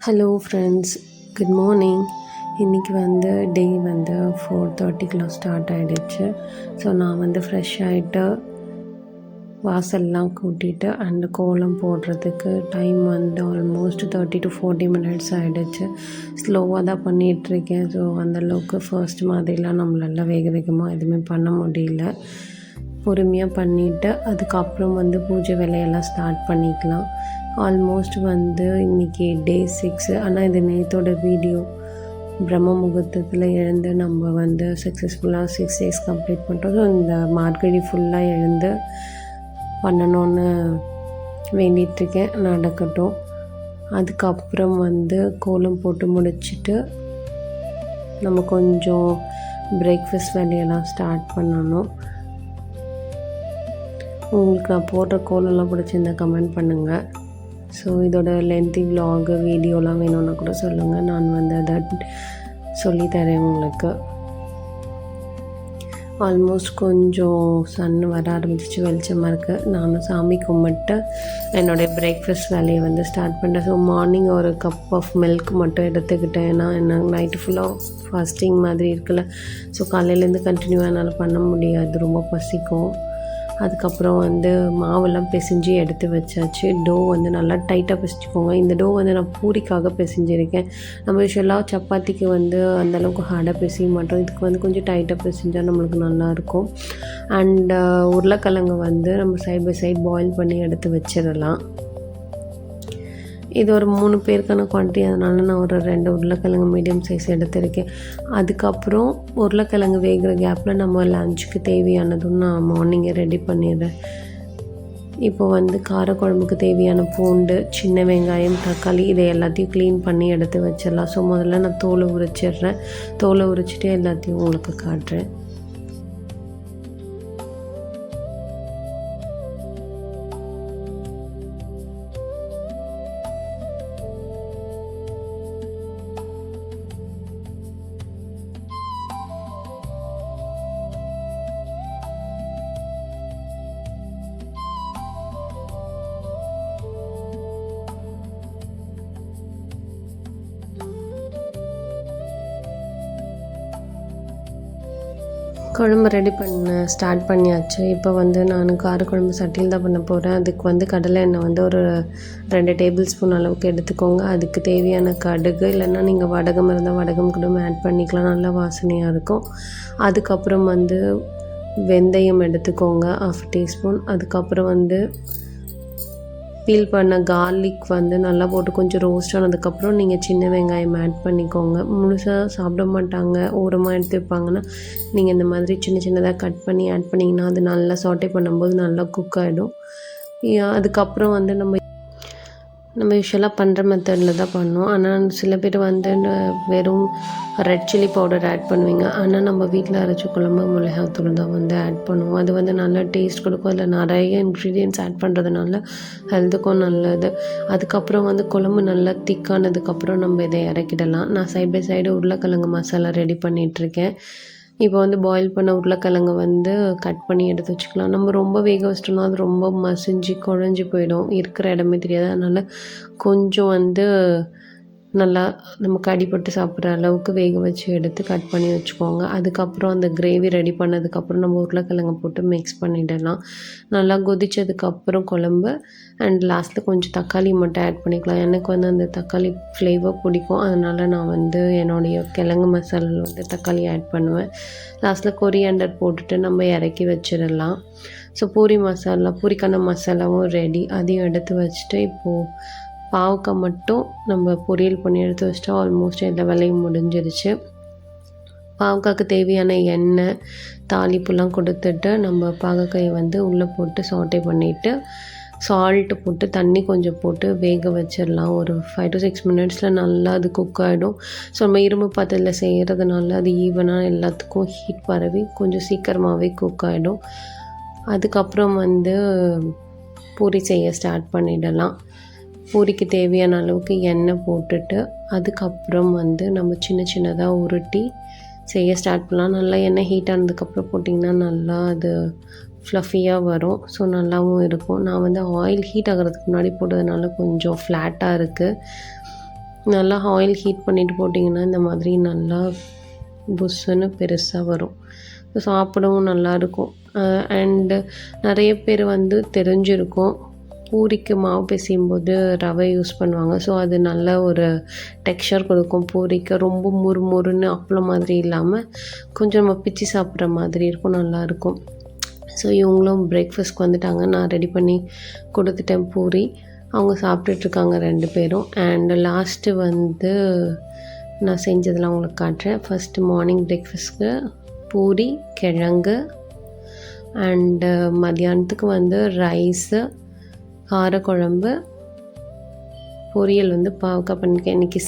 Hello friends, good morning. இன்றைக்கி டே 4:30 start ஆகிடுச்சு. So நான் ஃப்ரெஷ் ஆகிட்டு வாசல்லாம் கூட்டிகிட்டு அண்டு கோலம் போடுறதுக்கு டைம் ஆல்மோஸ்ட் 30 to 40 minutes ஆகிடுச்சு. ஸ்லோவாக தான் பண்ணிகிட்ருக்கேன். ஸோ அந்தளவுக்கு ஃபர்ஸ்ட் மாதிரிலாம் நம்மளால வேக வேகமாக எதுவுமே பண்ண முடியல. பொறுமையாக பண்ணிவிட்டு அதுக்கப்புறம் பூஜை வேலையெல்லாம் ஸ்டார்ட் பண்ணிக்கலாம். ஆல்மோஸ்ட் இன்றைக்கி டே 6. ஆனால் இது நேற்றோட வீடியோ. பிரம்ம முகூர்த்தத்தில் எழுந்து நம்ம சக்ஸஸ்ஃபுல்லாக 6 days கம்ப்ளீட் பண்ணுறோம். ஸோ இந்த மார்கழி ஃபுல்லாக எழுந்து பண்ணணுன்னு வேண்டிகிட்ருக்கேன், நடக்கட்டும். அதுக்கப்புறம் கோலம் போட்டு முடிச்சுட்டு நம்ம கொஞ்சம் பிரேக்ஃபாஸ்ட் வேலையெல்லாம் ஸ்டார்ட் பண்ணணும். உங்களுக்கு நான் போடுற கோலம்லாம் பிடிச்சிருந்தா கமெண்ட் பண்ணுங்கள். ஸோ இதோட லென்த்தி விலாகு வீடியோலாம் வேணும்னா கூட சொல்லுங்கள், நான் அதை சொல்லித்தரேன் உங்களுக்கு. ஆல்மோஸ்ட் கொஞ்சம் சன் வர ஆரம்பிச்சிச்சு, வெளிச்சமாக இருக்குது. நானும் சாமி கும்பிட்டு என்னுடைய பிரேக்ஃபாஸ்ட் வேலையை ஸ்டார்ட் பண்ணுறேன். ஸோ மார்னிங் ஒரு கப் ஆஃப் மில்க் மட்டும் எடுத்துக்கிட்டேன். ஏன்னா என்ன நைட்டு ஃபுல்லாக ஃபாஸ்டிங் மாதிரி இருக்குல்ல. ஸோ காலையிலேருந்து கண்டினியூவாக என்னால் பண்ண முடியாது, ரொம்ப பசிக்கும். அதுக்கப்புறம் மாவெல்லாம் பிசைஞ்சு எடுத்து வச்சாச்சு. டோ நல்லா டைட்டாக பிசைச்சிக்கோங்க. இந்த டோ நான் பூரிக்காக பிசைஞ்சிருக்கேன். நம்ம யூஸ்வலாக சப்பாத்திக்கு அந்தளவுக்கு ஹார்டாக பிசைய மாட்டோம். இதுக்கு கொஞ்சம் டைட்டாக பிசைஞ்சால் நம்மளுக்கு நல்லாயிருக்கும். அண்டு உருளைக்கிழங்கு நம்ம சைட் பை சைட் பாயில் பண்ணி எடுத்து வச்சிடலாம். இது ஒரு 3 பேருக்கான குவான்டிட்டி, அதனால் நான் ஒரு 2 உருளைக்கிழங்கு மீடியம் சைஸ் எடுத்திருக்கேன். அதுக்கப்புறம் உருளைக்கிழங்கு வேகிற கேப்பில் நம்ம லஞ்சுக்கு தேவையானதும் நான் மார்னிங்கே ரெடி பண்ணிடுறேன். இப்போ காரக்குழம்புக்கு தேவையான பூண்டு, சின்ன வெங்காயம், தக்காளி இதை எல்லாத்தையும் க்ளீன் பண்ணி எடுத்து வச்சிடலாம். ஸோ முதல்ல நான் தோலை உரிச்சிடுறேன். தோலை உரிச்சிட்டு எல்லாத்தையும் உங்களுக்கு காட்டுறேன். குழம்பு ரெடி பண்ண ஸ்டார்ட் பண்ணியாச்சு. இப்போ நான் காரக்குழம்பு சட்டியில் தான் பண்ண போகிறேன். அதுக்கு கடலை எண்ணெய் ஒரு 2 டேபிள் ஸ்பூன் அளவுக்கு எடுத்துக்கோங்க. அதுக்கு தேவையான கடுகு, இல்லைன்னா நீங்கள் வடகம் இருந்தால் வடகம் கூட ஆட் பண்ணிக்கலாம், நல்லா வாசனையாக இருக்கும். அதுக்கப்புறம் வெந்தயம் எடுத்துக்கோங்க 1/2 டீஸ்பூன். அதுக்கப்புறம் பீல் பண்ண கார்லிக் நல்லா போட்டு கொஞ்சம் ரோஸ்ட் ஆனதுக்கப்புறம் நீங்கள் சின்ன வெங்காயம் ஆட் பண்ணிக்கோங்க. முழுசாக சாப்பிட மாட்டாங்க, ஓரமாக எடுத்து வைப்பாங்கன்னா நீங்கள் இந்த மாதிரி சின்ன சின்னதாக கட் பண்ணி ஆட் பண்ணிங்கன்னா அது நல்லா சாட்டே பண்ணும்போது நல்லா குக் ஆகிடும். அதுக்கப்புறம் நம்ம யூஸ்வலாக பண்ணுற மெத்தடில் தான் பண்ணோம். ஆனால் சில பேர் வெறும் ரெட் சில்லி பவுடர் ஆட் பண்ணுவீங்க. ஆனால் நம்ம வீட்டில் அரைச்ச குழம்பு மிளகாத்தூள் தான் ஆட் பண்ணுவோம். அது நல்லா டேஸ்ட் கொடுக்கும். அதில் நிறைய இன்க்ரீடியன்ட்ஸ் ஆட் பண்ணுறதுனால ஹெல்த்துக்கும் நல்லது. அதுக்கப்புறம் குழம்பு நல்லா திக்கானதுக்கப்புறம் நம்ம இதை இறக்கிடலாம். நான் சைட் பை சைடு உருளைக்கிழங்கு மசாலா ரெடி பண்ணிகிட்ருக்கேன். இப்போ பாயில் பண்ண உருளைக்கிழங்கு கட் பண்ணி எடுத்து வச்சுக்கலாம். நம்ம ரொம்ப வேக வச்சிட்டோம்னா அது ரொம்ப மசிஞ்சு குழஞ்சி போயிடும், இருக்கிற இடமே தெரியாது. அதனால் கொஞ்சம் நல்லா நமக்கு அடிபட்டு சாப்பிட்ற அளவுக்கு வேக வச்சு எடுத்து கட் பண்ணி வச்சுக்கோங்க. அதுக்கப்புறம் அந்த கிரேவி ரெடி பண்ணதுக்கப்புறம் நம்ம உருளைக்கிழங்கு போட்டு மிக்ஸ் பண்ணிடலாம். நல்லா கொதித்ததுக்கப்புறம் குழம்பு அண்ட் லாஸ்ட்டில் கொஞ்சம் தக்காளி மட்டும் ஆட் பண்ணிக்கலாம். எனக்கு அந்த தக்காளி ஃப்ளேவர் பிடிக்கும். அதனால் நான் என்னுடைய கிழங்கு மசாலாவில் தக்காளி ஆட் பண்ணுவேன். லாஸ்ட்டில் கொரியாண்டர் போட்டுட்டு நம்ம இறக்கி வச்சிடலாம். ஸோ பூரிக்கான மசாலாவும் ரெடி. அதையும் எடுத்து வச்சுட்டு இப்போது பாவக்காய் மட்டும் நம்ம பொரியல் பண்ணி எடுத்து வச்சிட்டா ஆல்மோஸ்ட் எல்லா வேலையும் முடிஞ்சிருச்சு. பாவக்காய்க்கு தேவையான எண்ணெய், தாளிப்புலாம் கொடுத்துட்டு நம்ம பாகக்காயை உள்ளே போட்டு சாட்டே பண்ணிவிட்டு சால்ட்டு போட்டு தண்ணி கொஞ்சம் போட்டு வேக வச்சிடலாம். ஒரு 5 to 6 minutes நல்லா அது குக் ஆகிடும். ஸோ நம்ம இரும்பு பாத்திரத்தில் செய்கிறதுனால அது ஈவனாக எல்லாத்துக்கும் ஹீட் பரவி கொஞ்சம் சீக்கிரமாகவே குக் ஆகிடும். அதுக்கப்புறம் பூரி செய்ய ஸ்டார்ட் பண்ணிடலாம். பூரிக்கு தேவையான அளவுக்கு எண்ணெய் போட்டுட்டு அதுக்கப்புறம் நம்ம சின்ன சின்னதாக உருட்டி செய்ய ஸ்டார்ட் பண்ணலாம். நல்லா எண்ணெய் ஹீட் ஆனதுக்கப்புறம் போட்டிங்கன்னா நல்லா அது ஃப்ளஃபியாக வரும். ஸோ நல்லாவும் இருக்கும். நான் ஆயில் ஹீட் ஆகிறதுக்கு முன்னாடி போட்டதுனால கொஞ்சம் ஃப்ளாட்டாக இருக்குது. நல்லா ஆயில் ஹீட் பண்ணிவிட்டு போட்டிங்கன்னா இந்த மாதிரி நல்லா புஷ்ஷுன்னு பெருசாக வரும். சாப்பிடவும் நல்லாயிருக்கும். அண்டு நிறைய பேர் வந்து தெரிஞ்சிருக்கும், பூரிக்கு மாவு பிசையும்போது ரவை யூஸ் பண்ணுவாங்க. ஸோ அது நல்ல ஒரு டெக்ஸ்சர் கொடுக்கும் பூரிக்கு. ரொம்ப முறுமுறுன்னு அப்பளம் மாதிரி இல்லாமல் கொஞ்சம் நம்ம பிச்சு சாப்பிட்ற மாதிரி இருக்கும், நல்லாயிருக்கும். ஸோ இவங்களும் பிரேக்ஃபாஸ்ட்க்கு வந்துட்டாங்க. நான் ரெடி பண்ணி கொடுத்துட்டேன் பூரி. அவங்க சாப்பிட்டுட்ருக்காங்க 2 பேரும். அண்டு லாஸ்ட்டு வந்து நான் செஞ்சதெல்லாம் உங்களுக்கு காட்டுறேன். ஃபஸ்ட்டு மார்னிங் பிரேக்ஃபாஸ்ட்க்கு பூரி, கிழங்கு, அண்டு மதியானத்துக்கு வந்து ரைஸு, காரக்குழம்பு, பொரியல் வந்து பாவக்காய் பண்ணியிருக்கேன். இன்றைக்கி